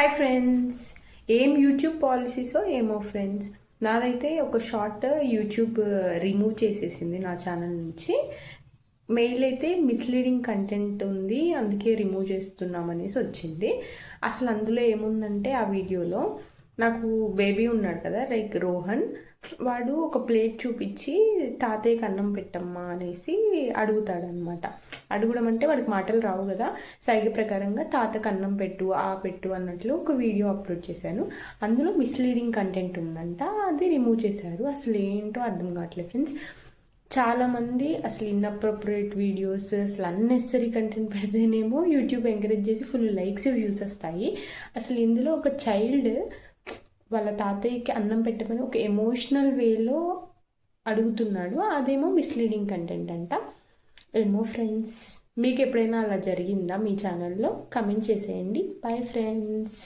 Hi friends. ఏం YouTube పాలసీసో ఏమో friends, నాదైతే ఒక షార్ట్ యూట్యూబ్ రిమూవ్ చేసేసింది నా ఛానల్ నుంచి. మెయిల్ అయితే మిస్లీడింగ్ కంటెంట్ ఉంది, అందుకే రిమూవ్ చేస్తున్నామనేసి వచ్చింది. అసలు అందులో ఏముందంటే, ఆ వీడియోలో నాకు బేబీ ఉన్నాడు కదా, లైక్ రోహన్, వాడు ఒక ప్లేట్ చూపించి తాతయ్యకి అన్నం పెట్టమ్మా అనేసి అడుగుతాడనమాట. అడగడం అంటే వాడికి మాటలు రావు కదా, సైగ ప్రకారంగా తాతకు అన్నం పెట్టు పెట్టు అన్నట్లు ఒక వీడియో అప్లోడ్ చేశాను. అందులో మిస్లీడింగ్ కంటెంట్ ఉందంట, అది రిమూవ్ చేశారు. అసలు ఏంటో అర్థం కావట్లేదు ఫ్రెండ్స్. చాలామంది అసలు ఇన్అప్రోప్రియేట్ వీడియోస్, అసలు అన్నెసరీ కంటెంట్ పెడితేనేమో యూట్యూబ్ ఎంకరేజ్ చేసి ఫుల్ లైక్స్ వ్యూస్ వస్తాయి. అసలు ఇందులో ఒక చైల్డ్ వాళ్ళ తాతయ్యకి అన్నం పెట్టమని ఒక ఎమోషనల్ వేలో అడుగుతున్నాడు, అదేమో మిస్లీడింగ్ కంటెంట్ అంట. ఏమో ఫ్రెండ్స్, మీకు ఎప్పుడైనా అలా జరిగిందా మీ ఛానల్లో? కమెంట్ చేసేయండి. Bye friends.